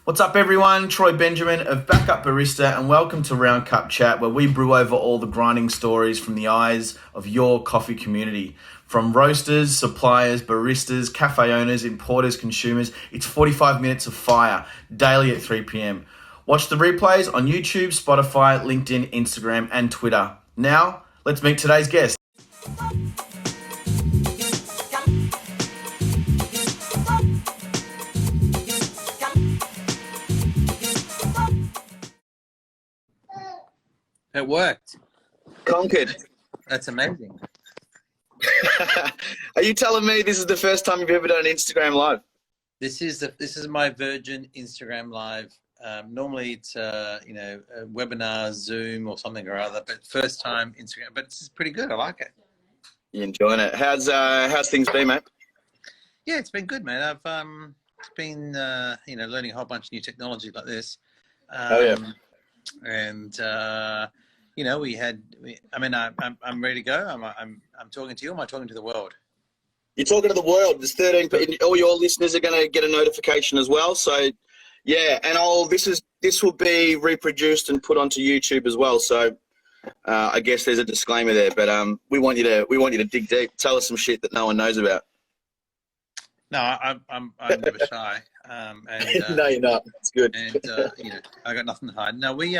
What's up, everyone? Troy Benjamin of Backup Barista, and welcome to Round Cup Chat, where we brew over all the grinding stories from the eyes of your coffee community. From roasters, suppliers, baristas, cafe owners, importers, consumers, it's 45 minutes of fire, daily at 3 p.m. Watch the replays on YouTube, Spotify, LinkedIn, Instagram, and Twitter. Now, let's meet today's guest. It worked. Conquered. That's amazing. Are you telling me this is the first time you've ever done an Instagram live? This is my Virgin Instagram live. Normally it's a webinar, Zoom or something or other, but first time Instagram. But this is pretty good. I like it. You enjoying it? How's things been, mate? Yeah, it's been good, man. I've been learning a whole bunch of new technology like this. And I'm ready to go. I'm talking to you. Am I talking to the world? You're talking to the world. There's 13. All your listeners are going to get a notification as well. So, yeah, and this will be reproduced and put onto YouTube as well. So, I guess there's a disclaimer there, but we want you to dig deep. Tell us some shit that no one knows about. No, I'm never shy. No, you're not. It's good. And I got nothing to hide. No, we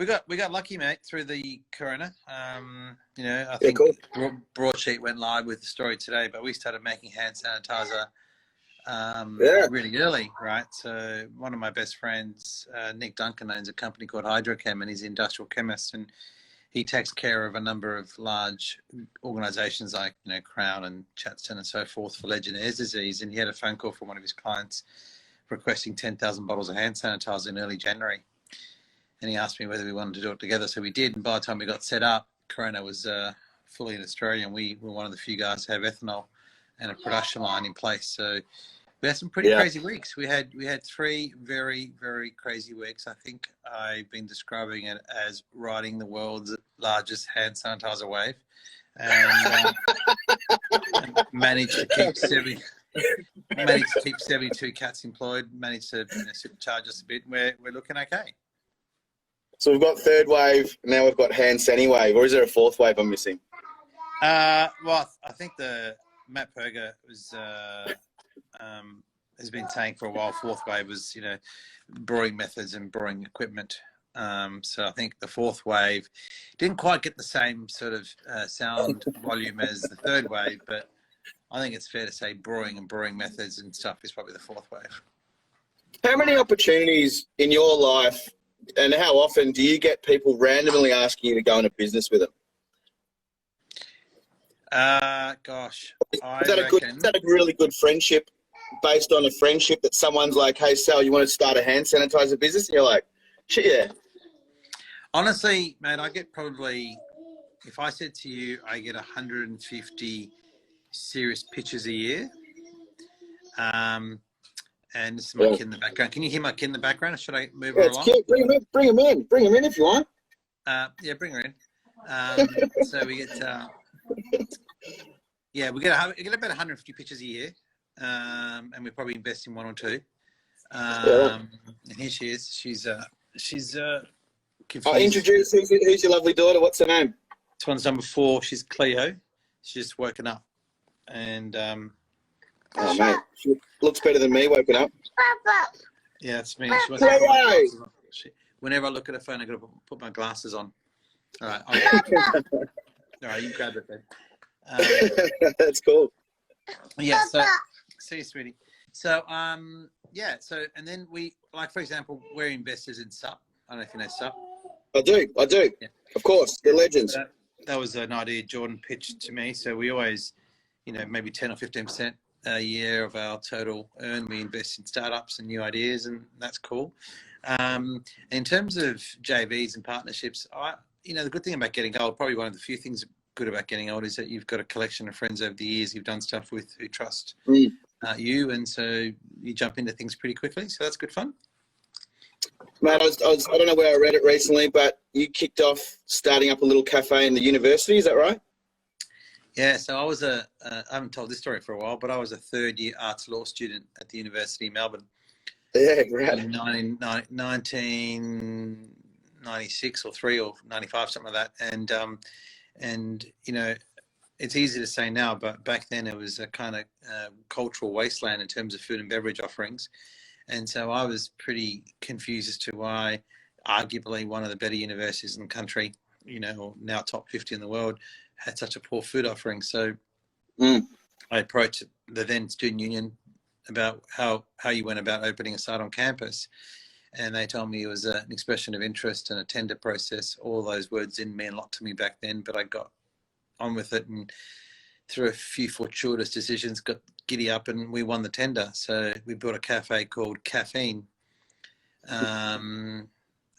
got lucky, mate, through the corona. I think Broadsheet went live with the story today, but we started making hand sanitizer really early, right? So one of my best friends, Nick Duncan, owns a company called Hydrochem, and he's an industrial chemist, and he takes care of a number of large organisations like Crown and Chatston and so forth for Legionnaire's disease. And he had a phone call from one of his clients requesting 10,000 bottles of hand sanitizer in early January. And he asked me whether we wanted to do it together. So we did. And by the time we got set up, Corona was fully in Australia. And we were one of the few guys to have ethanol and a production line in place. So we had some pretty crazy weeks. We had 3 very, very crazy weeks. I think I've been describing it as riding the world's largest hand sanitizer wave. And managed to keep 72 cats employed, managed to supercharge us a bit. We're looking okay. So we've got third wave, now we've got hand sani wave, or is there a fourth wave I'm missing? Well, I think the Matt Perger has been saying for a while, fourth wave was, brewing methods and brewing equipment. So I think the fourth wave didn't quite get the same sort of sound volume as the third wave, but I think it's fair to say brewing and brewing methods and stuff is probably the fourth wave. How many opportunities in your life and how often do you get people randomly asking you to go into business with them? Gosh, Is that a really good friendship based on a friendship that someone's like, hey, Sal, you want to start a hand sanitizer business? And you're like, shit, yeah. Honestly, mate, I get probably, if I said to you, I get 150 serious pitches a year. And this is my kid in the background. Can you hear my kid in the background? Or should I move her along? Cute. Bring him in. Bring him in if you want. Yeah, bring her in. So we get, we get about 150 pitches a year, and we probably invest in 1 or 2. And here she is. She's confused. I'll introduce who's your lovely daughter. What's her name? This one's number 4. She's Cleo. She's just woken up, and oh mate, she looks better than me woken up. Yeah, it's me. Whenever I look at her phone, I got to put my glasses on. All right. All right, you grab it then. That's cool. Yeah. So, see you, sweetie. So, So, and then we, like, for example, we're investors in SUP. I don't know if you know SUP. I do. Yeah. Of course, they're legends. That was an idea Jordan pitched to me. So we always, maybe 10 or 15% a year of our total earn, we invest in startups and new ideas, and that's cool. In terms of JVs and partnerships, the good thing about getting old, probably one of the few things good about getting old, is that you've got a collection of friends over the years you've done stuff with who trust you, and so you jump into things pretty quickly. So that's good fun. Mate, I don't know where I read it recently, but you kicked off starting up a little cafe in the university. Is that right? Yeah, so I was I haven't told this story for a while, but I was a third-year arts law student at the University of Melbourne. Yeah, great. In 1996 or 3 or 95, something like that. And you know, it's easy to say now, but back then it was a kind of cultural wasteland in terms of food and beverage offerings. And so I was pretty confused as to why arguably one of the better universities in the country, you know, or now top 50 in the world, had such a poor food offering. So I approached the then student union about how you went about opening a site on campus. And they told me it was an expression of interest and a tender process. All those words didn't mean a lot to me back then, but I got on with it, and through a few fortuitous decisions got giddy up and we won the tender. So we built a cafe called Caffeine, and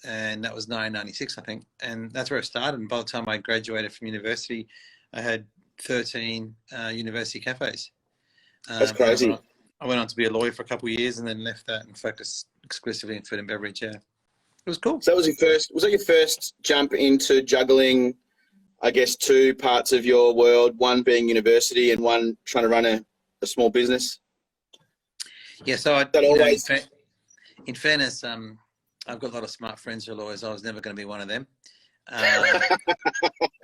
that was 1996, I think, and that's where it started. And by the time I graduated from university, I had 13 university cafes. That's crazy. I went on to be a lawyer for a couple of years and then left that and focused exclusively in food and beverage. Yeah, it was cool. So was that your first jump into juggling, I guess, two parts of your world, one being university and one trying to run a small business? Yeah, so in fairness, I've got a lot of smart friends who are lawyers. I was never going to be one of them.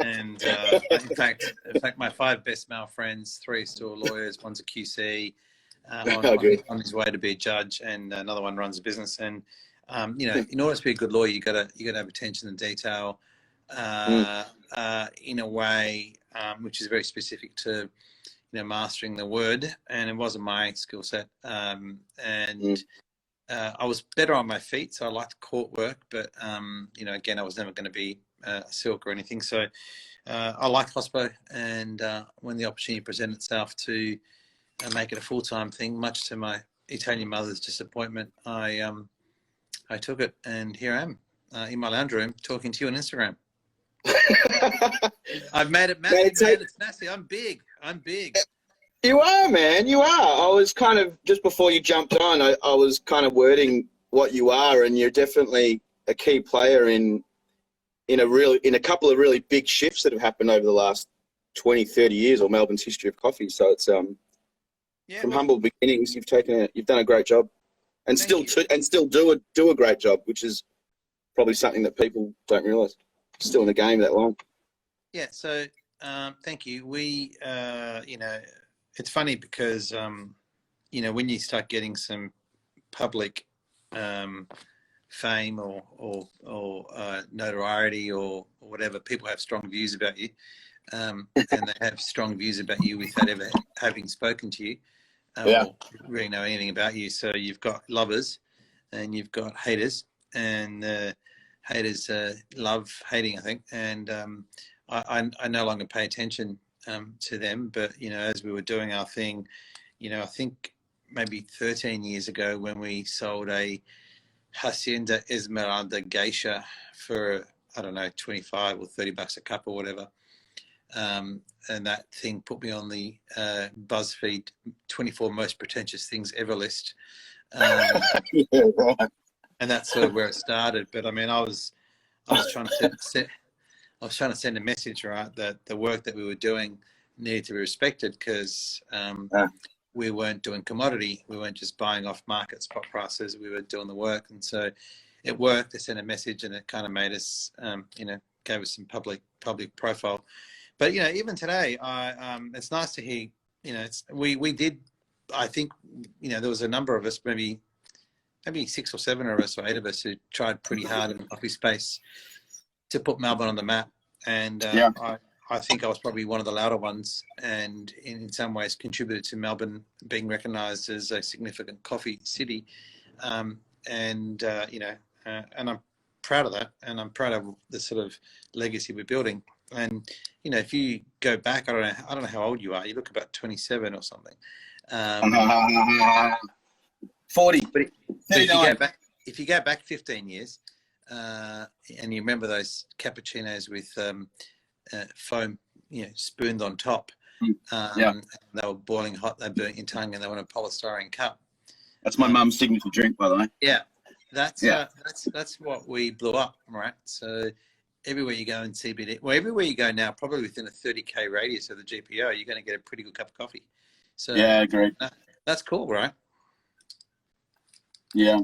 And in fact, my 5 best male friends, 3 are still lawyers, one's a QC, on his way to be a judge, and another one runs a business. And you know, in order to be a good lawyer, you got to have attention to detail, in a way which is very specific to, you know, mastering the word. And it wasn't my skill set. I was better on my feet, so I liked court work, but you know, again, I was never going to be a silk or anything. So I like hospo, and when the opportunity presented itself to make it a full-time thing, much to my Italian mother's disappointment, I took it, and here I am in my lounge room talking to you on Instagram. I've made it massive, man. It's massive. I'm big. You are, man. You are. I was kind of, just before you jumped on, I was kind of wording what you are, and you're definitely a key player in a couple of really big shifts that have happened over the last 20, 30 years, or Melbourne's history of coffee. So it's from humble beginnings, you've done a great job, and still do a great job, which is probably something that people don't realise. Still in the game that long. Yeah. So thank you. We you know, it's funny because you know, when you start getting some public fame or notoriety or whatever, people have strong views about you, and they have strong views about you without ever having spoken to you or really know anything about you. So you've got lovers and you've got haters, and haters love hating, I think. And I no longer pay attention to them, but you know, as we were doing our thing, you know, I think maybe 13 years ago when we sold a Hacienda Esmeralda geisha for, I don't know, 25 or 30 bucks a cup or whatever. And that thing put me on the BuzzFeed 24 most pretentious things ever list. Yeah, right. And that's sort of where it started. But I mean, I was trying to send a message, right, that the work that we were doing needed to be respected, because we weren't doing commodity. We weren't just buying off market spot prices. We were doing the work. And so it worked. It sent a message, and it kind of made us, you know, gave us some public profile. But, you know, even today, it's nice to hear, you know, we did, I think, you know, there was a number of us, maybe 6 or 7 of us or 8 of us, who tried pretty hard in the coffee space to put Melbourne on the map. And I think I was probably one of the louder ones, and in some ways contributed to Melbourne being recognised as a significant coffee city. And you know, and I'm proud of that, and I'm proud of the sort of legacy we're building. And you know, if you go back, I don't know how old you are. You look about 27 or something. 40. But if you go back 15 years, and you remember those cappuccinos with foam, you know, spooned on top, they were boiling hot, they burnt your tongue, and they were in a polystyrene cup. That's my mum's signature drink, by the way. Yeah, that's what we blew up, right? So everywhere you go in CBD, well, everywhere you go now, probably within a 30k radius of the GPO, you're going to get a pretty good cup of coffee. So yeah, great. That's cool, right? Yeah.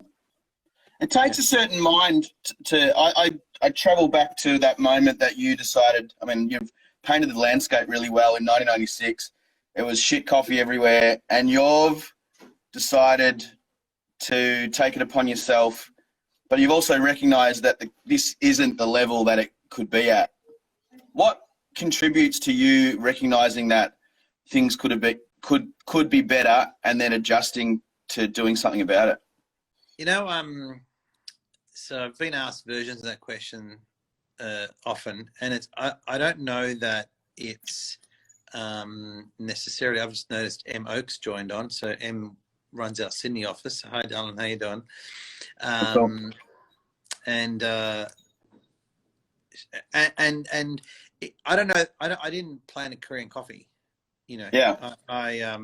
It takes a certain mind I travel back to that moment that you decided, I mean, you've painted the landscape really well in 1996. It was shit coffee everywhere, and you've decided to take it upon yourself, but you've also recognized that this isn't the level that it could be at. What contributes to you recognizing that things could be better and then adjusting to doing something about it? You know, so I've been asked versions of that question often, and I don't know that it's necessarily. I've just noticed M Oakes joined on, so M runs our Sydney office. Hi, Dylan, how you doing? And I don't know. I didn't plan a career in coffee. You know, yeah. I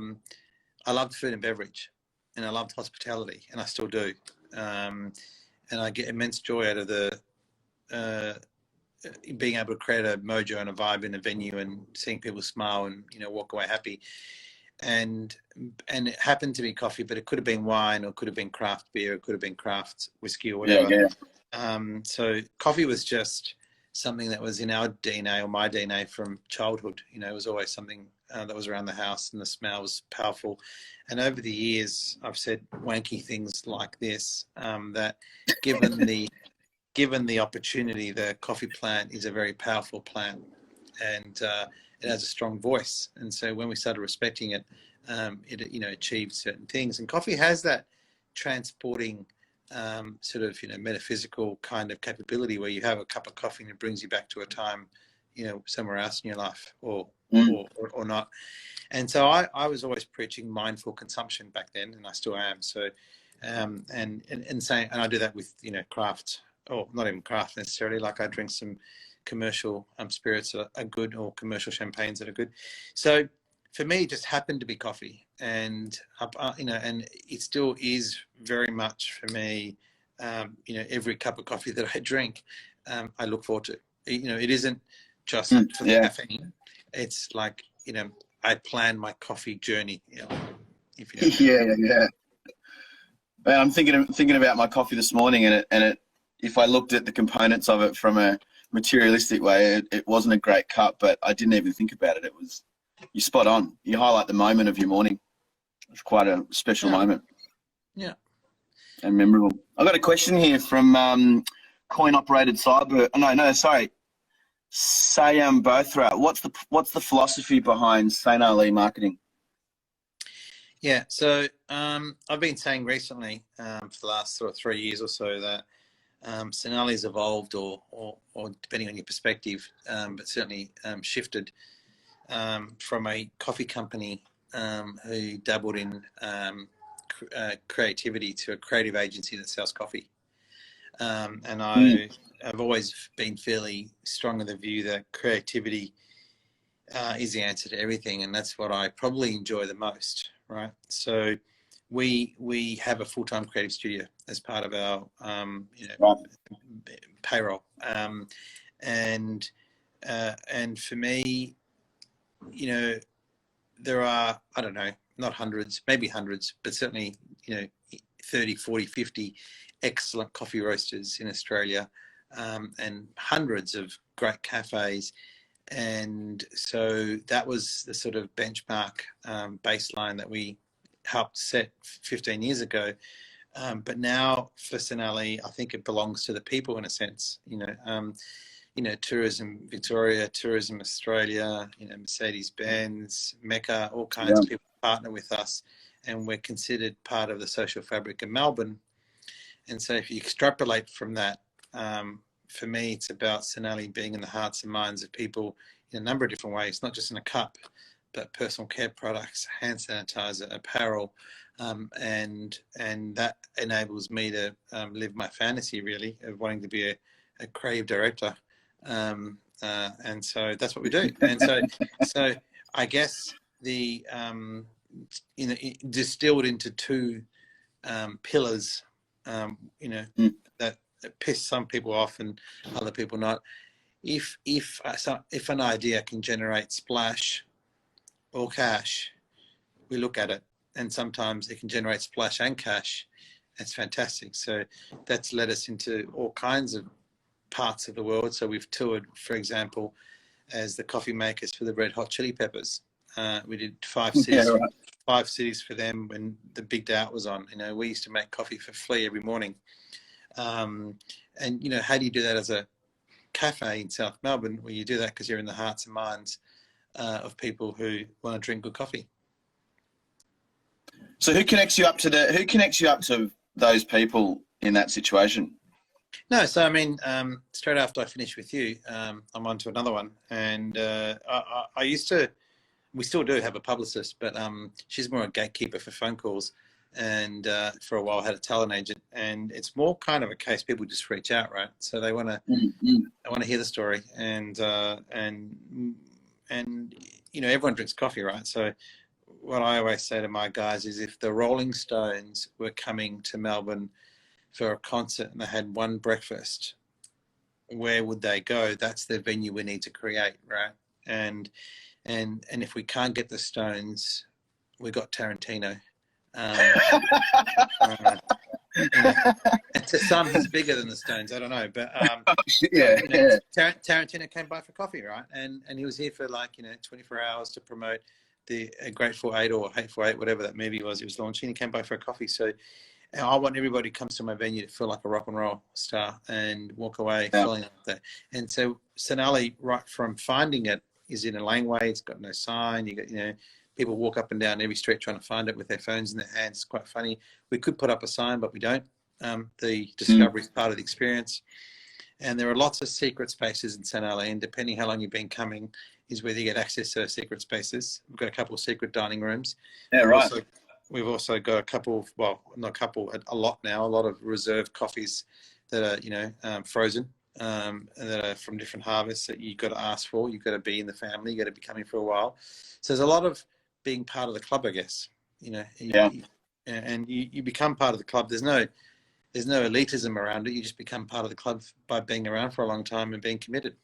loved food and beverage, and I loved hospitality, and I still do. And I get immense joy out of the being able to create a mojo and a vibe in a venue and seeing people smile and, you know, walk away happy. And it happened to be coffee, but it could have been wine, or it could have been craft beer, it could have been craft whiskey, or whatever. So coffee was just something that was in our DNA, or my DNA, from childhood. You know, it was always something that was around the house, and the smell was powerful. And over the years, I've said wanky things like this, that given the opportunity, the coffee plant is a very powerful plant, and it has a strong voice. And so when we started respecting it, it, you know, achieved certain things. And coffee has that transporting sort of, you know, metaphysical kind of capability, where you have a cup of coffee and it brings you back to a time, you know, somewhere else in your life, or not. And so I was always preaching mindful consumption back then, and I still am. So and saying, and I do that with, you know, craft, or not even craft necessarily. Like, I drink some commercial spirits that are good, or commercial champagnes that are good. So for me, it just happened to be coffee, and you know, and it still is very much for me. You know, every cup of coffee that I drink, I look forward to. You know, it isn't just for the caffeine. It's like, you know, I plan my coffee journey. You know, if you know. Yeah. Man, I'm thinking about my coffee this morning, and it. If I looked at the components of it from a materialistic way, it wasn't a great cup, but I didn't even think about it. It was, you're spot on. You highlight the moment of your morning. It's quite a special moment. Yeah. And memorable. I've got a question here from coin-operated cyber. No, sorry. Sayam Bothra. What's the philosophy behind Saint Ali marketing? Yeah, so I've been saying recently, for the last sort of 3 years or so, that Saint Ali's evolved, or depending on your perspective, but certainly shifted from a coffee company who dabbled in creativity, to a creative agency that sells coffee. And I've always been fairly strong in the view that creativity is the answer to everything, and that's what I probably enjoy the most, right? So we have a full-time creative studio as part of our payroll, and for me, you know, there are, I don't know, not hundreds, maybe hundreds, but certainly, you know, 30, 40, 50 excellent coffee roasters in Australia, and hundreds of great cafes. And so that was the sort of benchmark baseline that we helped set 15 years ago. But now for Saint Ali, I think it belongs to the people, in a sense. You know, Tourism Victoria, Tourism Australia, you know, Mercedes-Benz, Mecca, all kinds of people partner with us, and we're considered part of the social fabric of Melbourne. And so if you extrapolate from that, for me, it's about Saint Ali being in the hearts and minds of people in a number of different ways, not just in a cup, but personal care products, hand sanitizer, apparel, and that enables me to live my fantasy, really, of wanting to be a creative director. And so that's what we do. And so I guess the you know, distilled into two pillars, you know, that piss some people off and other people not. If an idea can generate splash or cash, we look at it, and sometimes it can generate splash and cash, It's fantastic. So that's led us into all kinds of parts of the world. So we've toured, for example, as the coffee makers for the Red Hot Chili Peppers. We did 5 cities, Yeah, right. 5 cities for them when the big day out was on. You know, we used to make coffee for Flea every morning. And, you know, how do you do that as a cafe in South Melbourne? Well, you do that because you're in the hearts and minds of people who want to drink good coffee. So who connects you up to those people in that situation? No, so I mean, straight after I finished with you, I'm on to another one. And I used to, we still do have a publicist, but she's more a gatekeeper for phone calls. And for a while I had a talent agent, and it's more kind of a case people just reach out, right? So they want to hear the story, and you know, everyone drinks coffee, right? So what I always say to my guys is, if the Rolling Stones were coming to Melbourne for a concert and they had one breakfast, where would they go? That's the venue we need to create, right? And if we can't get the Stones, we got Tarantino. You know, and to some he's bigger than the Stones, I don't know, but Tarantino came by for coffee, right? And he was here for, like, you know, 24 hours to promote the Grateful Eight or Hateful Eight, whatever that movie was he was launching. He came by for a coffee. So I want everybody who comes to my venue to feel like a rock and roll star and walk away feeling like that. And so Sonali, right from finding it, is in a laneway. It's got no sign. You got, you know, people walk up and down every street trying to find it with their phones in their hands. It's quite funny. We could put up a sign, but we don't. The discovery is part of the experience. And there are lots of secret spaces in St. Helens, and depending how long you've been coming is whether you get access to those secret spaces. We've got a couple of secret dining rooms. Yeah, right. We've also got a couple of, well, not a couple, a lot now, a lot of reserved coffees that are, you know, frozen, and that are from different harvests that you've got to ask for. You've got to be in the family. You've got to be coming for a while. So there's a lot of being part of the club, I guess, you know. And you become part of the club. There's no elitism around it. You just become part of the club by being around for a long time and being committed.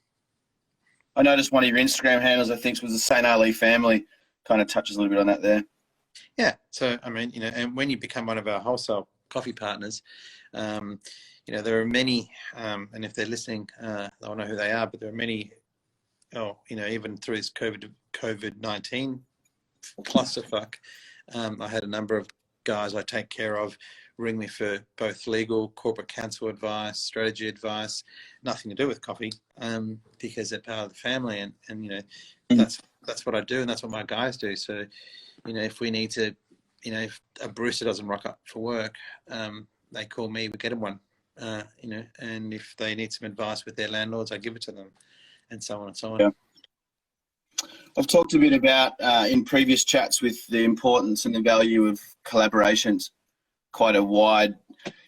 I noticed one of your Instagram handles, I think, was the St. Ali family. Kind of touches a little bit on that there. Yeah. So, I mean, you know, and when you become one of our wholesale coffee partners, you know, there are many, and if they're listening, they'll know who they are, but there are many, you know, even through this COVID-19 clusterfuck, I had a number of guys I take care of ring me for both legal, corporate counsel advice, strategy advice, nothing to do with coffee, because they're part of the family, and you know, that's what I do, and that's what my guys do. So, you know, if we need to, you know, if a barista doesn't rock up for work, they call me, we get them one, you know, and if they need some advice with their landlords, I give it to them, and so on and so on. Yeah. I've talked a bit about in previous chats with the importance and the value of collaborations. Quite a wide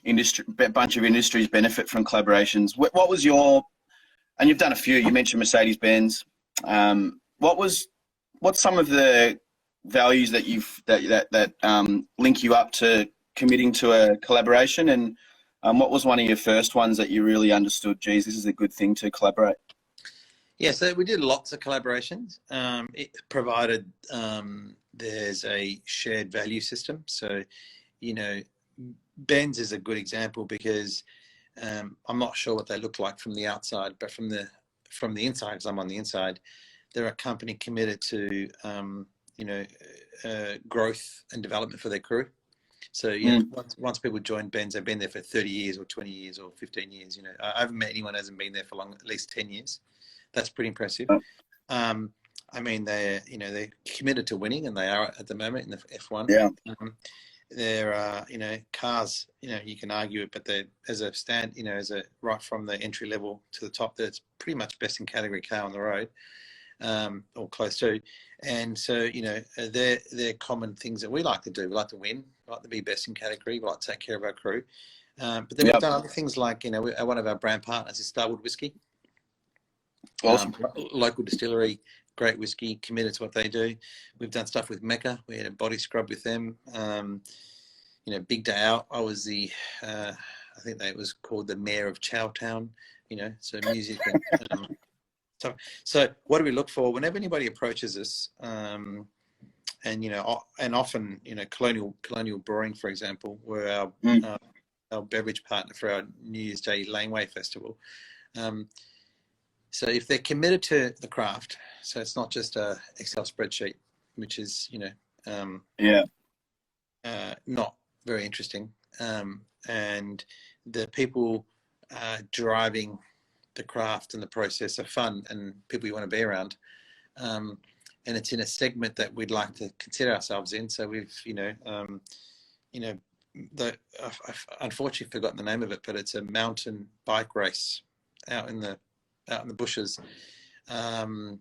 industry, bunch of industries benefit from collaborations. What was your, and you've done a few, you mentioned Mercedes-Benz. What's some of the values that link you up to committing to a collaboration, and what was one of your first ones that you really understood, geez, this is a good thing to collaborate? Yeah, so we did lots of collaborations. It provided there's a shared value system. So, you know, Benz is a good example because I'm not sure what they look like from the outside, but from the inside, because I'm on the inside, they're a company committed to you know, growth and development for their crew. So, you know, once people join Benz, they've been there for 30 years or 20 years or 15 years. You know, I haven't met anyone who hasn't been there for long, at least 10 years. That's pretty impressive. I mean, they're committed to winning, and they are at the moment in the F1. Yeah. They're you know, cars, you know, you can argue it, but they, as a stand, you know, as a right from the entry level to the top, that's pretty much best in category car on the road, or close to. And so, you know, they're common things that we like to do. We like to win, we like to be best in category, we like to take care of our crew. But then we've done other things like, you know, one of our brand partners is Starwood Whiskey. Awesome. Local distillery, great whiskey, committed to what they do. We've done stuff with Mecca. We had a body scrub with them. You know, big day out. I was the, I think that was called the mayor of Chowtown. You know, so music. And, so what do we look for whenever anybody approaches us? And you know, and often, you know, Colonial Brewing, for example, were our our beverage partner for our New Year's Day Laneway Festival. So if they're committed to the craft, so it's not just a Excel spreadsheet, which is, not very interesting. And the people driving the craft and the process are fun and people you want to be around. And it's in a segment that we'd like to consider ourselves in. So we've, I've unfortunately forgotten the name of it, but it's a mountain bike race out in the bushes. And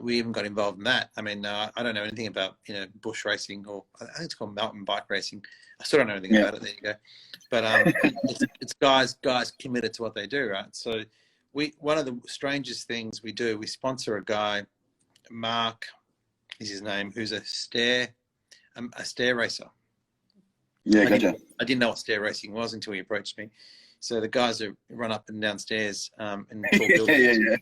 we even got involved in that. I mean, I don't know anything about bush racing, or I think it's called mountain bike racing. I still don't know anything about it. There you go. But it's guys committed to what they do, right? So one of the strangest things we do, we sponsor a guy, Mark is his name, who's a stair racer. Yeah, gotcha. I didn't know what stair racing was until he approached me. So the guys that run up and down stairs in tall buildings.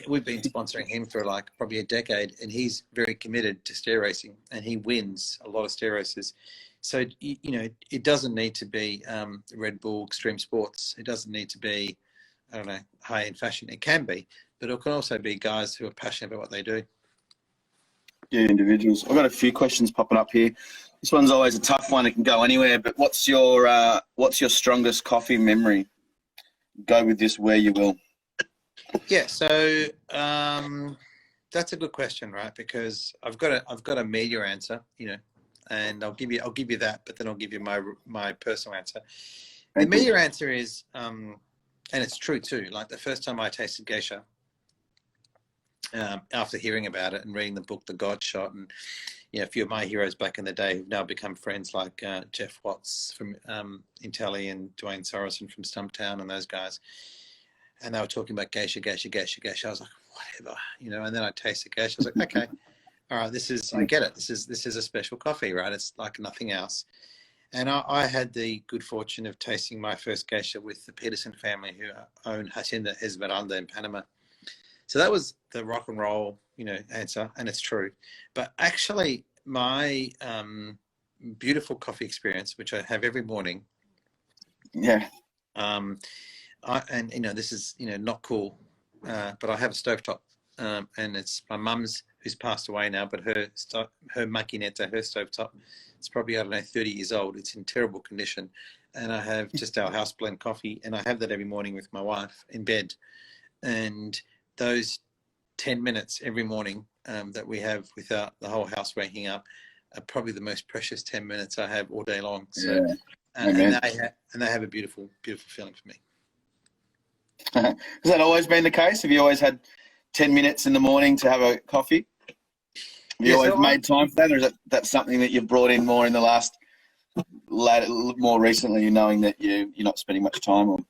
We've been sponsoring him for like probably a decade, and he's very committed to stair racing, and he wins a lot of stair races. So it doesn't need to be Red Bull Extreme Sports. It doesn't need to be, I don't know, high-end fashion. It can be, but it can also be guys who are passionate about what they do. Yeah, individuals. I've got a few questions popping up here. This one's always a tough one. It can go anywhere. But what's your strongest coffee memory? Go with this where you will. Yeah. So that's a good question, right? Because I've got a media answer, and I'll give you that, but then I'll give you my personal answer. The media answer is, and it's true too. Like the first time I tasted geisha, after hearing about it and reading the book, The God Shot, and a few of my heroes back in the day who've now become friends, like Jeff Watts from Intelli and Dwayne Sorensen from Stumptown and those guys. And they were talking about geisha. I was like, whatever, and then I tasted geisha. I was like, okay, all right, I get it. This is a special coffee, right? It's like nothing else. And I had the good fortune of tasting my first geisha with the Peterson family, who own Hacienda Esmeralda in Panama. So that was the rock and roll, answer, and it's true. But actually, my beautiful coffee experience, which I have every morning. Yeah. This is not cool, but I have a stovetop, and it's my mum's, who's passed away now, but her macchinetta, her stovetop, it's probably, I don't know, 30 years old. It's in terrible condition, and I have just our house blend coffee, and I have that every morning with my wife in bed, and those 10 minutes every morning that we have without the whole house waking up are probably the most precious 10 minutes I have all day long. So, and they have a beautiful, beautiful feeling for me. Has that always been the case? Have you always had 10 minutes in the morning to have a coffee? Have you always made time for that, or is that something that you've brought in more in the more recently, knowing that you're not spending much time on?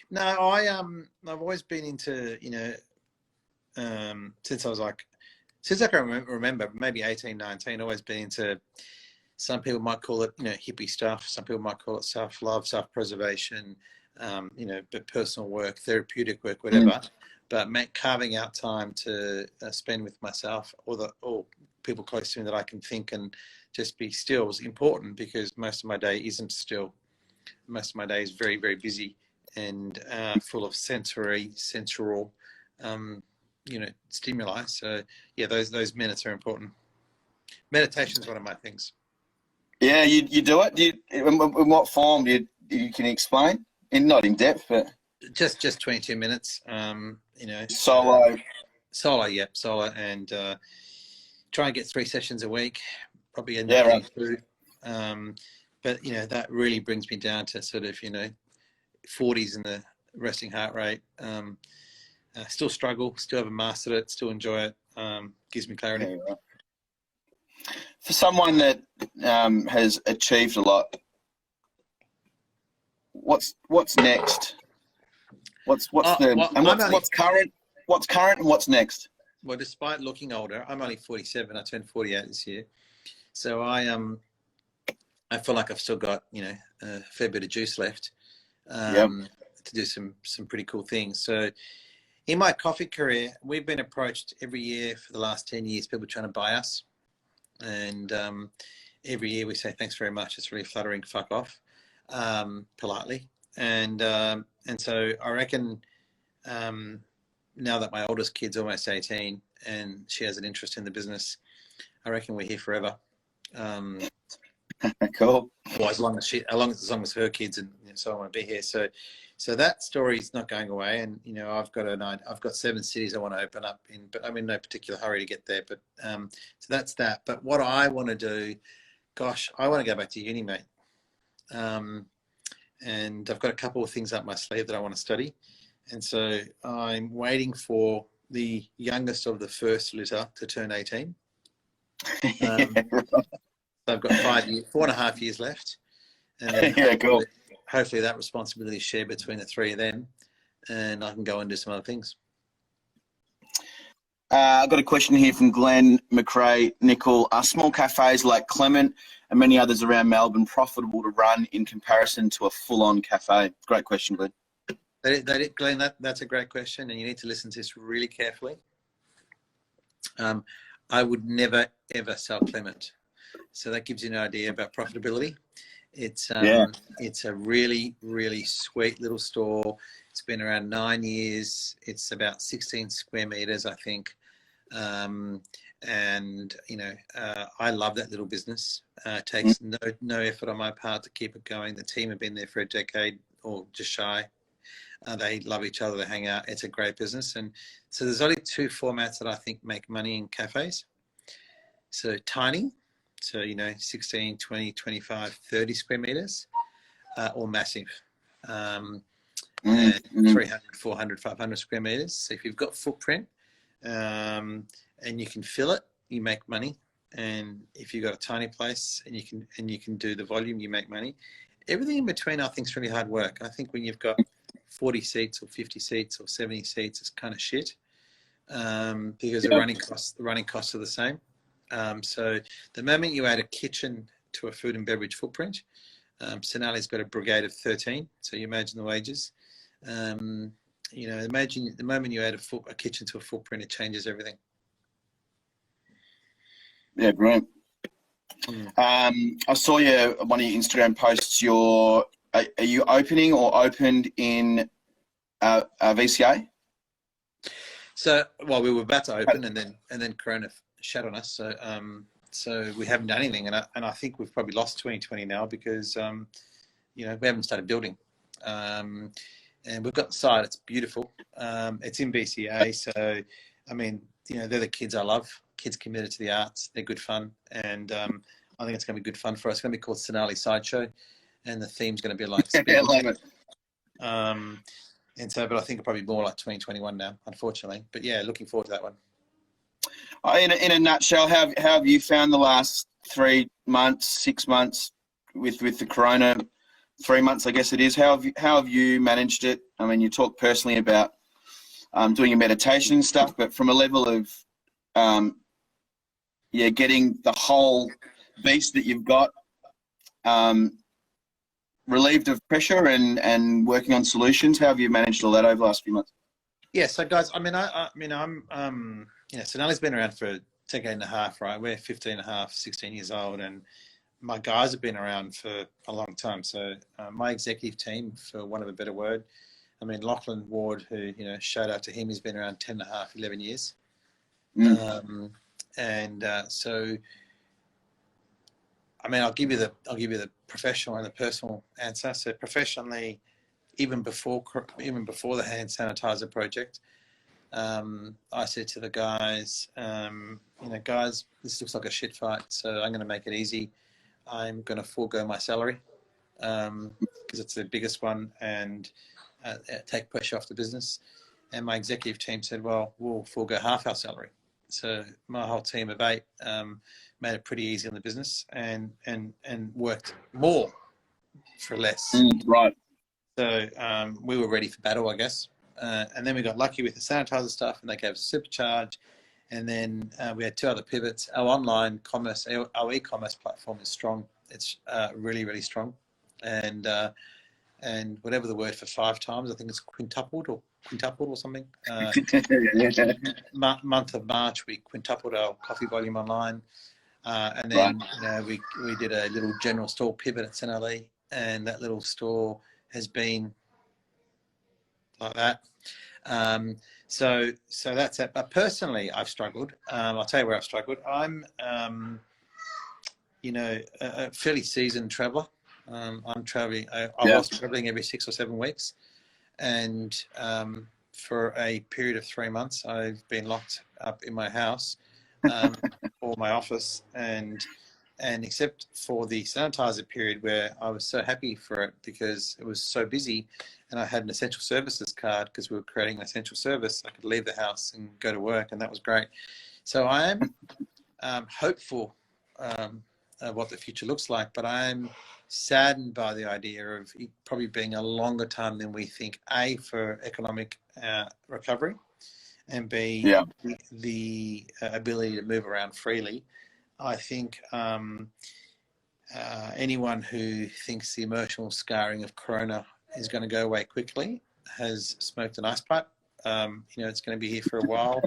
No, I've always been into, since I can remember, maybe 18, 19, always been into, some people might call it, hippie stuff. Some people might call it self-love, self-preservation, but personal work, therapeutic work, whatever. But carving out time to spend with myself or people close to me that I can think and just be still is important, because most of my day isn't still. Most of my day is very, very busy and full of sensual, stimuli. So yeah, those minutes are important. Meditation is one of my things. Yeah, you do it. In what form? Can you explain? Not in depth, but just 22 minutes. Solo, and try and get 3 sessions a week. Probably end up getting 2. But that really brings me down to sort of 40s in the resting heart rate. Still struggle, still haven't mastered it, still enjoy it. Gives me clarity. Yeah, right. For someone that has achieved a lot, what's next? What's current? What's current and what's next? Well, despite looking older, I'm only 47. I turned 48 this year, so I feel like I've still got a fair bit of juice left to do some pretty cool things. So in my coffee career, we've been approached every year for the last 10 years, people trying to buy us. And every year we say thanks very much. It's really flattering. Fuck off, politely. And so I reckon now that my oldest kid's almost 18 and she has an interest in the business, I reckon we're here forever. Cool. Well, as long as her kids and so I want to be here. So that story is not going away. And I've got 7 cities I want to open up in, but I'm in no particular hurry to get there. But so that's that. But what I want to do, gosh, I want to go back to uni, mate. And I've got a couple of things up my sleeve that I want to study. And so I'm waiting for the youngest of the first litter to turn 18. So I've got 4.5 years left. And then cool. Hopefully that responsibility is shared between the 3 of them and I can go and do some other things. I've got a question here from Glenn McRae Nickel. Are small cafes like Clement and many others around Melbourne profitable to run in comparison to a full-on cafe? Great question, Glenn. Glenn, that's a great question, and you need to listen to this really carefully. I would never, ever sell Clement. So that gives you an idea about profitability. It's a really, really sweet little store. It's been around 9 years. It's about 16 square meters, I think. I love that little business. It takes no effort on my part to keep it going. The team have been there for a decade or just shy. They love each other. They hang out. It's a great business. And so there's only 2 formats that I think make money in cafes. So tiny, so 16, 20, 25, 30 square meters, or massive. And 300, 400, 500 square meters. So if you've got footprint and you can fill it, you make money. And if you've got a tiny place and you can do the volume, you make money. Everything in between, I think, is really hard work. I think when you've got 40 seats or 50 seats or 70 seats, it's kind of shit because the running costs are the same. So the moment you add a kitchen to a food and beverage footprint, Sonali's got a brigade of 13. So you imagine the wages. Imagine the moment you add a kitchen to a footprint, it changes everything. Yeah, great. I saw one of your Instagram posts. Are you opening or opened in VCA? So, we were about to open, and then Corona shat on us. So we haven't done anything, and I think we've probably lost 2020 now because we haven't started building. And we've got the site. It's beautiful. It's in VCA, so I mean, they're the kids I love. Kids committed to the arts. They're good fun, and I think it's going to be good fun for us. It's going to be called Sonali Sideshow, and the theme's going to be like. I love it. And so, but I think probably more like 2021 now, unfortunately. But yeah, looking forward to that one. In a nutshell, how have you found the last 3 months, 6 months with the Corona? 3 months, I guess it is. How have you managed it? I mean, you talk personally about doing your meditation and stuff, but from a level of getting the whole beast that you've got relieved of pressure and working on solutions. How have you managed all that over the last few months? Yeah, so guys, I'm Sonali's been around for a decade and a half, right? We're 15 and a half, 16 years old, and my guys have been around for a long time. So my executive team, for want of a better word, Lachlan Ward, who, shout out to him, he's been around 10 and a half, 11 years. So, I'll give you the professional and the personal answer. So professionally, even before the hand sanitizer project, I said to the guys, guys, this looks like a shit fight, so I'm going to make it easy. I'm going to forego my salary because it's the biggest one, and take pressure off the business. And my executive team said, well, we'll forego half our salary. So my whole team of 8 made it pretty easy on the business and worked more for less. Right. So we were ready for battle, I guess. And then we got lucky with the sanitizer stuff, and they gave us a supercharge. And then we had 2 other pivots. Our online commerce, our e-commerce platform is strong. It's really, really strong. And whatever the word for 5 times, I think it's quintupled or something. Month of March, we quintupled our coffee volume online. And then we did a little general store pivot at Senali, and that little store has been like that. So that's it. But personally, I've struggled. I'll tell you where I've struggled. I'm a fairly seasoned traveller. I'm traveling. I was traveling every 6 or 7 weeks, and for a period of 3 months, I've been locked up in my house or my office, and except for the sanitizer period where I was so happy for it because it was so busy, and I had an essential services card because we were creating an essential service. I could leave the house and go to work, and that was great. So I am hopeful what the future looks like, but I'm saddened by the idea of it probably being a longer time than we think, A, for economic recovery, and B, the ability to move around freely. I think anyone who thinks the emotional scarring of Corona is going to go away quickly has smoked an ice pipe. It's going to be here for a while,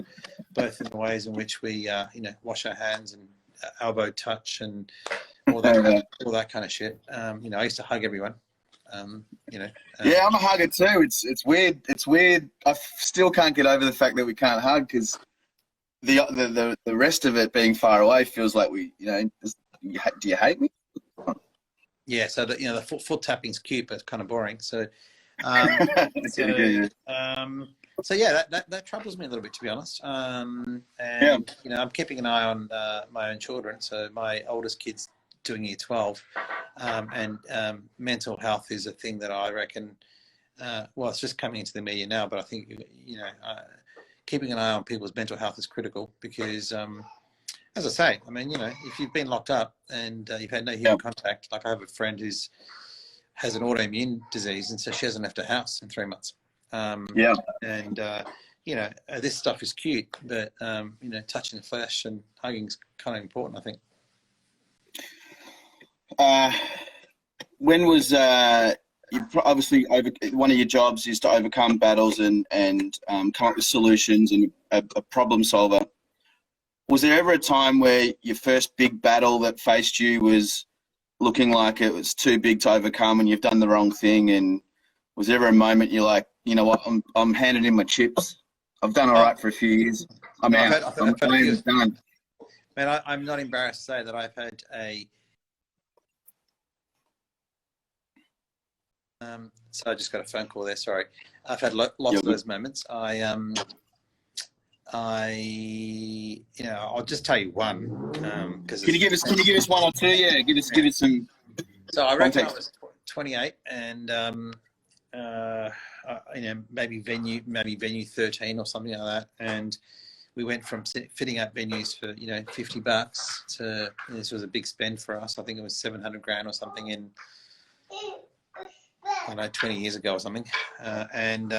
both in the ways in which we, wash our hands and elbow touch and all that kind of shit. I used to hug everyone. I'm a hugger too. It's weird. It's weird. I still can't get over the fact that we can't hug because the rest of it being far away feels like we, do you hate me? Yeah. So the foot tapping's cute, but it's kind of boring. So, that troubles me a little bit, to be honest. I'm keeping an eye on my own children. So my oldest kid's doing year 12, and mental health is a thing that I reckon. It's just coming into the media now, but I think keeping an eye on people's mental health is critical because, as I say, if you've been locked up and you've had no human contact, like I have a friend who has an autoimmune disease, and so she hasn't left her house in 3 months. This stuff is cute, but touching the flesh and hugging is kind of important, I think. When was you obviously one of your jobs is to overcome battles and come up with solutions and a problem solver. Was there ever a time where your first big battle that faced you was looking like it was too big to overcome and you've done the wrong thing? And was there ever a moment you're like, you know what, I'm handing in my chips. I've done all right for a few years. I'm out. I'm done. Man, I'm not embarrassed to say that I've had a. So I just got a phone call there. Sorry, I've had lots of those moments. I'll just tell you one. Can you give us one or two? Yeah, give us some. So I reckon I was 28, and maybe venue 13 or something like that, and we went from fitting up venues for $50 to this was a big spend for us. I think it was $700,000 or something in. I don't know, 20 years ago or something, and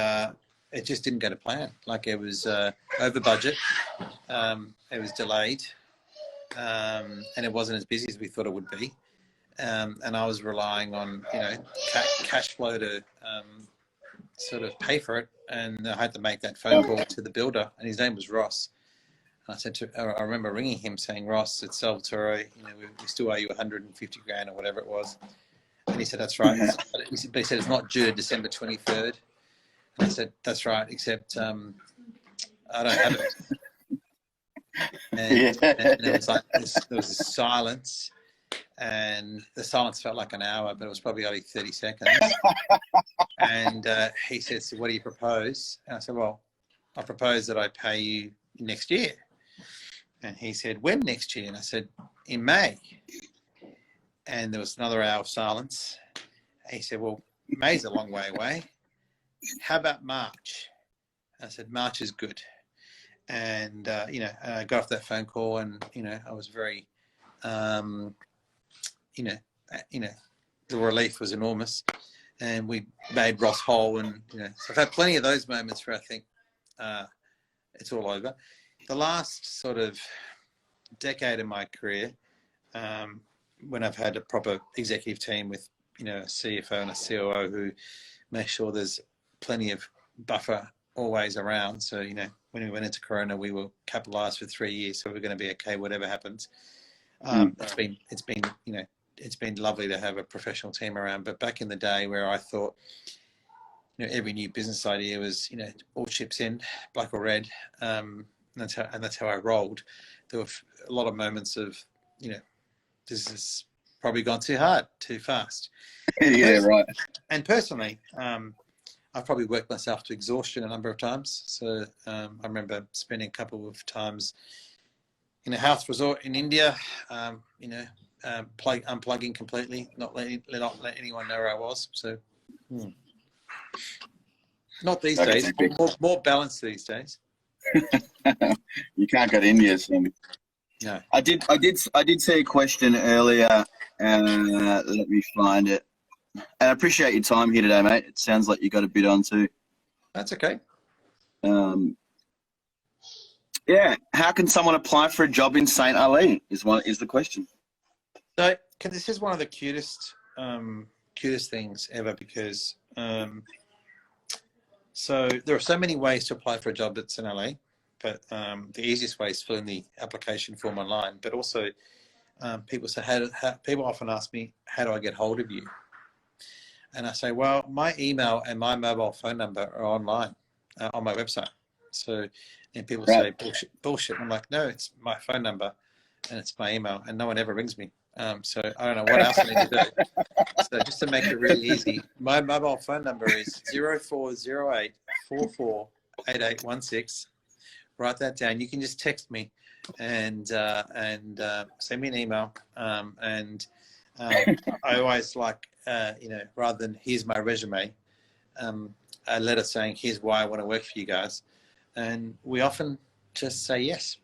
it just didn't go to plan. Like it was over budget, it was delayed, and it wasn't as busy as we thought it would be. And I was relying on cash flow to sort of pay for it, and I had to make that phone call to the builder, and his name was Ross. And I remember ringing him saying, "Ross, it's Salvatore. We still owe you $150,000 or whatever it was." And he said, "That's right." But he said, "It's not due to December 23rd." And I said, "That's right, except I don't have it." And it was like there was a silence, and the silence felt like an hour, but it was probably only 30 seconds. And he said, "So what do you propose?" And I said, "Well, I propose that I pay you next year." And he said, "When next year?" And I said, "In May." And there was another hour of silence. And he said, "Well, May's a long way away. How about March?" I said, "March is good." And, I got off that phone call, and, I was very, the relief was enormous. And we made Ross whole. And, so I've had plenty of those moments where I think it's all over. The last sort of decade of my career, when I've had a proper executive team with, a CFO and a COO who make sure there's plenty of buffer always around. So, when we went into Corona, we were capitalized for 3 years, so we're going to be okay, whatever happens. It's been you know, it's been lovely to have a professional team around. But back in the day where I thought, you know, every new business idea was, you know, all chips in, black or red, that's how I rolled. There were a lot of moments of, you know, this has probably gone too hard, too fast. Yeah, right. And personally, I've probably worked myself to exhaustion a number of times. So I remember spending a couple of times in a house resort in India, you know, unplugging completely, not let anyone know where I was. So not these days, more balanced these days. You can't go to India, so. No. I did see a question earlier. Let me find it. And I appreciate your time here today, mate. It sounds like you got a bit on too. That's okay. Yeah. How can someone apply for a job in St. Ali? Is the question. So, this is one of the cutest things ever, because so there are so many ways to apply for a job at St. Ali, but the easiest way is filling the application form online. But also, people say, people often ask me, how do I get hold of you? And I say, well, my email and my mobile phone number are online on my website. So, and people say, bullshit. I'm like, no, it's my phone number and it's my email, and no one ever rings me. So I don't know what else I need to do. So just to make it really easy, my mobile phone number is 0408 448816. Write that down. You can just text me and send me an email. I always like, you know, rather than here's my resume, a letter saying here's why I want to work for you guys. And we often just say yes.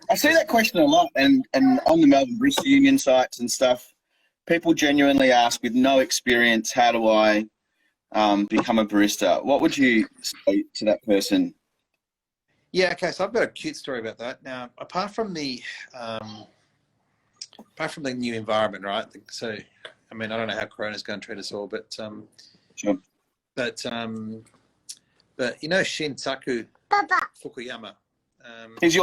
I see that question a lot, and on the Melbourne Barista Union sites and stuff, people genuinely ask, with no experience, how do I become a barista? What would you say to that person? Yeah, okay, so I've got a cute story about that. Now, apart from the new environment, right? So, I mean, I don't know how Corona's going to treat us all, but Sure. But you know Shinsaku Fukuyama. Is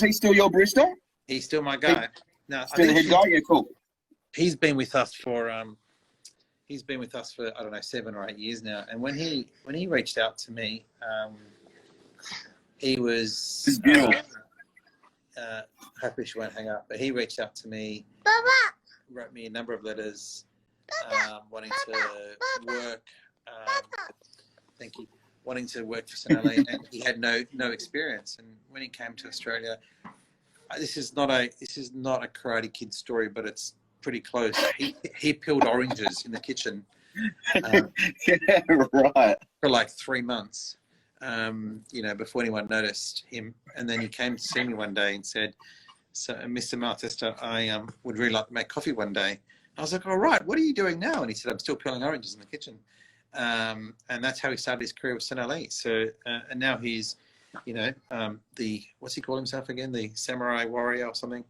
he still your barista? He's still my guy. Now, still the head guy? Yeah, cool. He's been with us for I don't know, 7 or 8 years now. And when he reached out to me, he was. This is beautiful. Hopefully she won't hang up. But he reached out to me, wrote me a number of letters, wanting to work. Thank you. Wanting to work for St. Ali, and he had no experience. And when he came to Australia, this is not a Karate Kid story, but it's pretty close. He peeled oranges in the kitchen. Yeah, right. For like 3 months, you know, before anyone noticed him. And then he came to see me one day and said, "So, Mr. Malatesta, I would really like to make coffee one day." I was like, "All right, what are you doing now?" And he said, "I'm still peeling oranges in the kitchen." And that's how he started his career with St. Ali. So, and now he's, you know, what's he call himself again? The samurai warrior or something?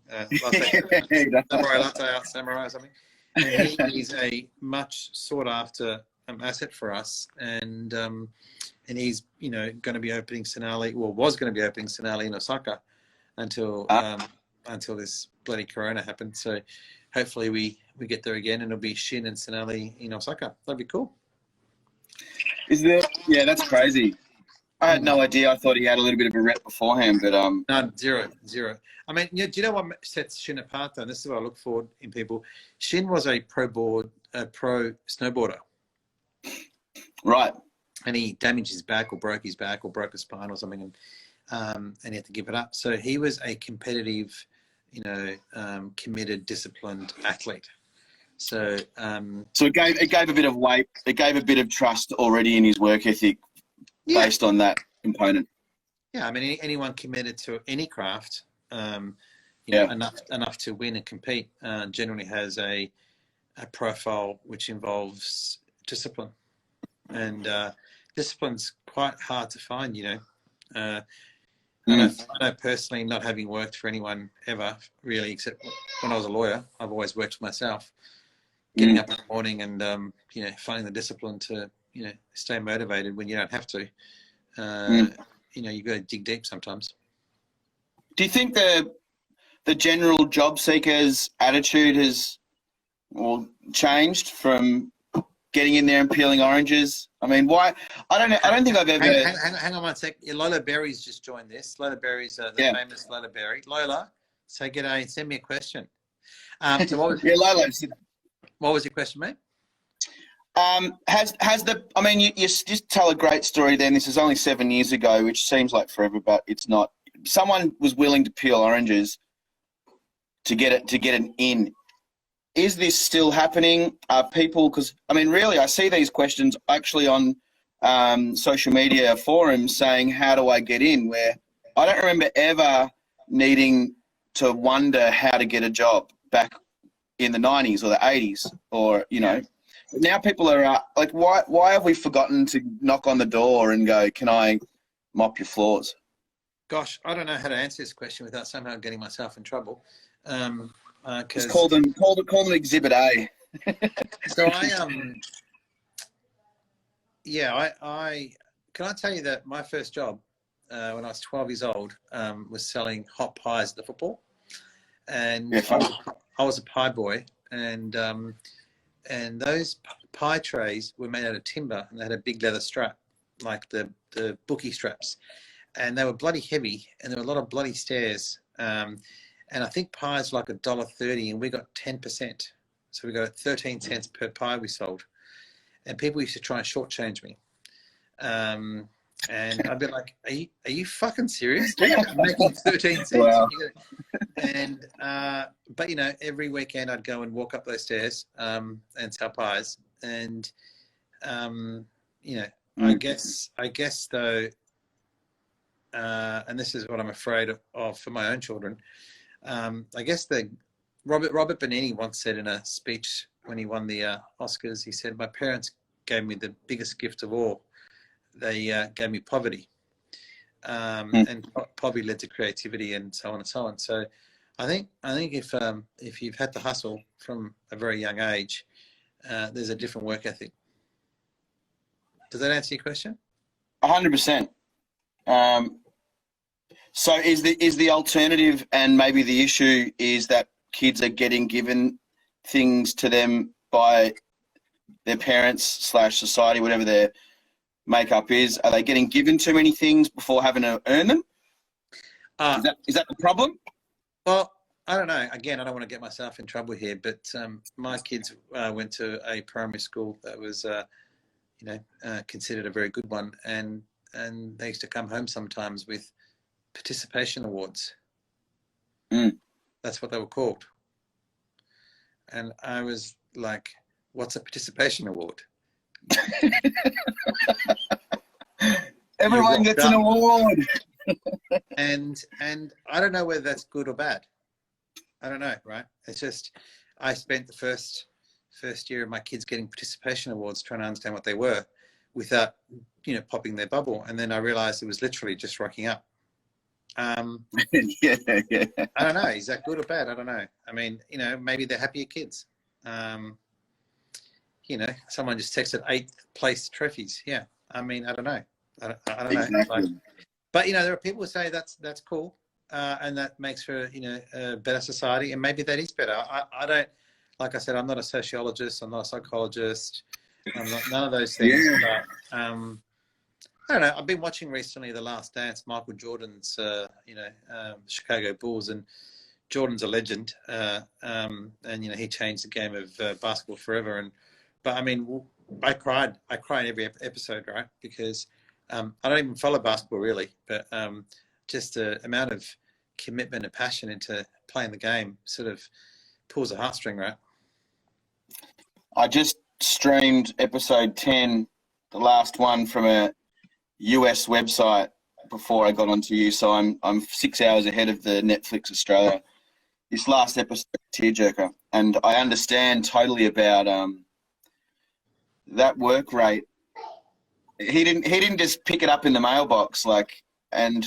Samurai latte art samurai or something. And he's a much sought after asset for us. And he's, you know, going to be opening St. Ali, well, was going to be opening St. Ali in Osaka until this bloody Corona happened. So hopefully we get there again, and it'll be Shin and St. Ali in Osaka. That'd be cool. Is there? Yeah, that's crazy. I had no idea. I thought he had a little bit of a rep beforehand, but no, zero. I mean, do you know what sets Shin apart though? And this is what I look for in people. Shin was a pro snowboarder. Right. And he damaged his back, or broke his back, or broke a spine or something, and he had to give it up. So he was a competitive, you know, committed, disciplined athlete. So it gave a bit of weight. It gave a bit of trust already in his work ethic, based on that component. Yeah, I mean, anyone committed to any craft, you know, enough to win and compete, generally has a profile which involves discipline, and discipline's quite hard to find. You know, I know personally, not having worked for anyone ever really, except when I was a lawyer, I've always worked for myself. Getting up in the morning and you know, finding the discipline to, you know, stay motivated when you don't have to. You know, you've got to dig deep sometimes. Do you think the general job seekers' attitude has changed from getting in there and peeling oranges? I mean, why? I don't think I've ever. Hang on one sec. Lola Berry's just joined this. Lola Berry's the famous Lola Berry. Lola, say g'day and send me a question. So Lola. What was your question, mate? I mean, you just tell a great story then. This is only 7 years ago, which seems like forever, but it's not. Someone was willing to peel oranges to get an in. Is this still happening? Are people, because I mean, really, I see these questions actually on social media forums saying, how do I get in? Where I don't remember ever needing to wonder how to get a job back in the 90s or the 80s, or, you know, now people are like, why have we forgotten to knock on the door and go, can I mop your floors? Gosh, I don't know how to answer this question without somehow getting myself in trouble. Just call them Exhibit A. So I can I tell you that my first job when I was 12 years old was selling hot pies at the football, and I was a pie boy, and those pie trays were made out of timber, and they had a big leather strap, like the bookie straps, and they were bloody heavy, and there were a lot of bloody stairs. And I think pies were like $1.30, and we got 10%. So we got 13 cents per pie we sold. And people used to try and shortchange me. And I'd be like, are you fucking serious? I'm making 13 cents. Wow. And, but, you know, every weekend I'd go and walk up those stairs and sell pies. And, you know, I guess though, and this is what I'm afraid of for my own children, I guess Robert Benigni once said in a speech when he won the Oscars, he said, my parents gave me the biggest gift of all. They gave me poverty, and poverty led to creativity, and so on and so on. So I think if you've had to hustle from a very young age, there's a different work ethic. Does that answer your question? 100%. So is the alternative, and maybe the issue, is that kids are getting given things to them by their parents / society, whatever their makeup is? Are they getting given too many things before having to earn them? Is that the problem? Well, I don't know. Again, I don't want to get myself in trouble here, but my kids went to a primary school that was, considered a very good one, and they used to come home sometimes with participation awards. That's what they were called. And I was like, what's a participation award? Everyone gets an award. and I don't know whether that's good or bad. I don't know, right? It's just, I spent the first year of my kids getting participation awards trying to understand what they were without, popping their bubble. And then I realized it was literally just rocking up. Yeah. I don't know. Is that good or bad? I don't know. I mean, maybe they're happier kids. Someone just texted 8th place trophies. Yeah. I mean, I don't know. I don't know. Exactly. But there are people who say that's cool, and that makes for a better society, and maybe that is better. I don't, like I said, I'm not a sociologist. I'm not a psychologist. I'm not none of those things. Yeah. But, I don't know. I've been watching recently The Last Dance, Michael Jordan's, Chicago Bulls, and Jordan's a legend, and he changed the game of basketball forever. But I mean, I cried every episode, right? Because I don't even follow basketball really, but just the amount of commitment and passion into playing the game sort of pulls a heartstring, right? I just streamed episode 10, the last one, from a US website before I got onto you, so I'm 6 hours ahead of the Netflix Australia. This last episode, tearjerker, and I understand totally about that work rate. He didn't just pick it up in the mailbox, and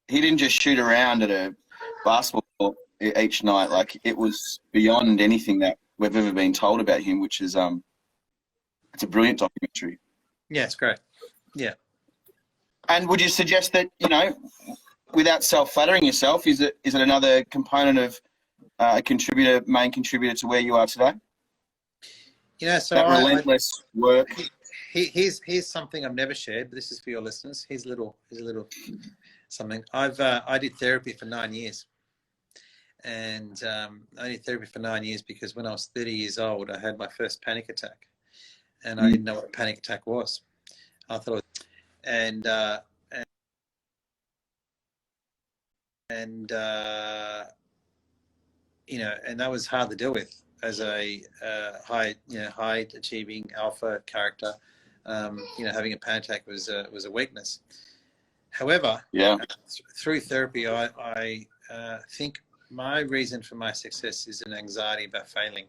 he didn't just shoot around at a basketball each night. Like, it was beyond anything that we've ever been told about him, which is it's a brilliant documentary. Yeah, it's great. Yeah. And would you suggest that, without self-flattering yourself, is it another component of main contributor to where you are today? So that relentless work. Here's something I've never shared, but this is for your listeners. Here's a little something. I did therapy for 9 years, and I did therapy for 9 years because when I was 30 years old, I had my first panic attack, and I didn't know what a panic attack was. I thought it was, and and that was hard to deal with as a high achieving alpha character. Having a panic attack was a weakness. However, through therapy, I think my reason for my success is an anxiety about failing,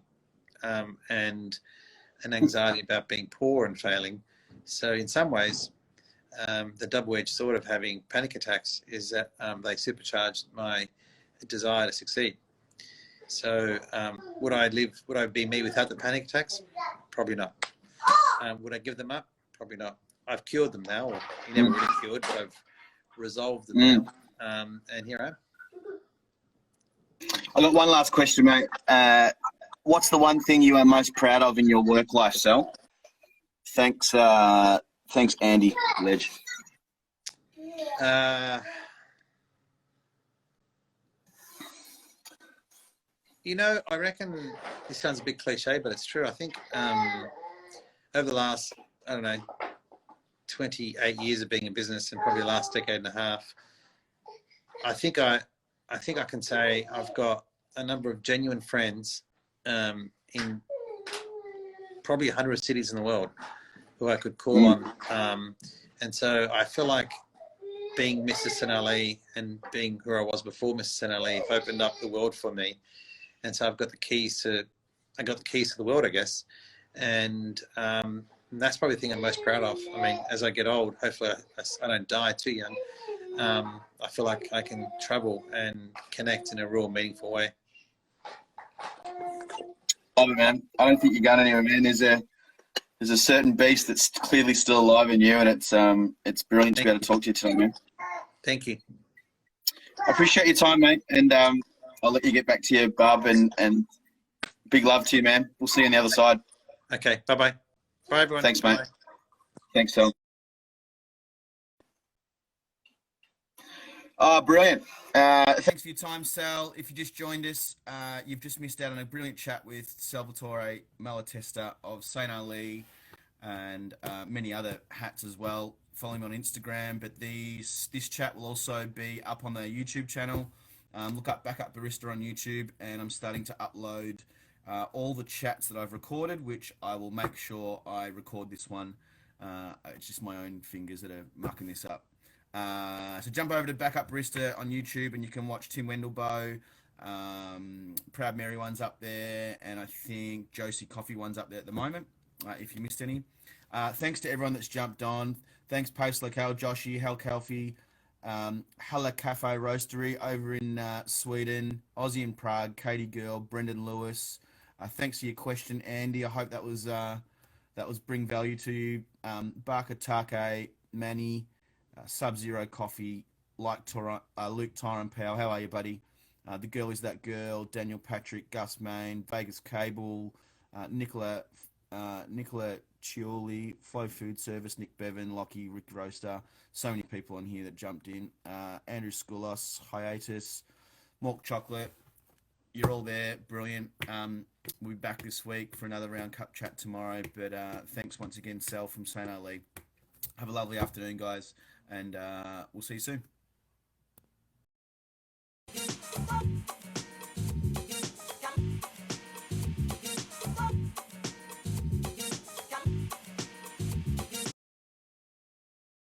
and an anxiety about being poor and failing. So in some ways, the double-edged sword of having panic attacks is that they supercharged my desire to succeed. So would I be me without the panic attacks? Probably not. Would I give them up? Probably not. I've cured them now, or never really cured, but I've resolved them now. And here I am. I've got one last question, mate. What's the one thing you are most proud of in your work life, Sal? Thanks, Andy, Ledge. I reckon this sounds a bit cliche, but it's true. I think over the last, 28 years of being in business, and probably the last decade and a half, I think I can say I've got a number of genuine friends in probably 100 cities in the world who I could call on. And so I feel like being Mr. Senali and being who I was before Mr. Senali opened up the world for me. And so I've got the keys to the world, I guess. And that's probably the thing I'm most proud of. I mean, as I get old, hopefully I don't die too young. I feel like I can travel and connect in a real meaningful way. Love it, man. I don't think you're going anywhere, man. There's a certain beast that's clearly still alive in you, and it's brilliant to be able to talk to you today, man. Thank you. I appreciate your time, mate, and I'll let you get back to your bub, and big love to you, man. We'll see you on the other side. Okay, bye-bye. Bye, everyone. Thanks, mate. Bye. Thanks, Sal. Oh, brilliant. Thanks for your time, Sal. If you just joined us, you've just missed out on a brilliant chat with Salvatore Malatesta of St. Ali and many other hats as well. Follow him on Instagram. But this chat will also be up on the YouTube channel. Look up Back Up Barista on YouTube, and I'm starting to upload all the chats that I've recorded, which I will make sure I record this one. It's just my own fingers that are mucking this up. So jump over to Back Up Barista on YouTube, and you can watch Tim Wendelboe. Proud Mary one's up there, and I think Josie Coffee one's up there at the moment, if you missed any. Thanks to everyone that's jumped on. Thanks Post Locale, Joshy, Hal Calfee, Halla Cafe Roastery over in Sweden, Aussie in Prague, Katie Girl, Brendan Lewis. Thanks for your question, Andy. I hope that was bring value to you. Barker Take, Manny, Sub-Zero Coffee, Luke Tyron Powell. How are you, buddy? The Girl Is That Girl, Daniel Patrick, Gus Main, Vegas Cable, Nicola Chioli, Flow Food Service, Nick Bevan, Lockie, Rick Roaster. So many people on here that jumped in. Andrew Skoulos, Hiatus, Milk Chocolate. You're all there. Brilliant. We'll be back this week for another Round Cup chat tomorrow. But thanks once again, Sal from St. Ali. Have a lovely afternoon, guys, and we'll see you soon.